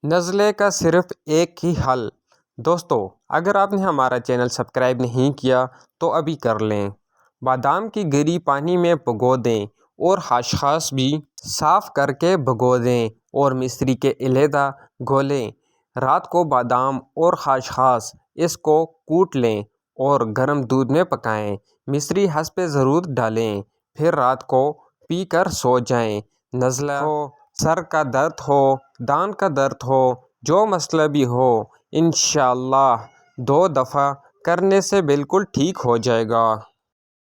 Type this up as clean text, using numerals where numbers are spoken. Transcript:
नज़ले का सिर्फ एक ही हल। दोस्तों, अगर आपने हमारा चैनल सब्सक्राइब नहीं किया तो अभी कर लें। बादाम की गिरी पानी में भिगो दें और खसखस भी साफ़ करके भिगो दें और मिश्री के अलहदा घोलें। रात को बादाम और खसखस इसको कूट लें और गर्म दूध में पकाएं। मिश्री हंस पे ज़रूर डालें, फिर रात को पीकर सो जाएं। नज़ला हो, सर का दर्द हो, दांत का दर्द हो, जो मसला भी हो, इंशाअल्लाह 2 दफ़ा करने से बिल्कुल ठीक हो जाएगा।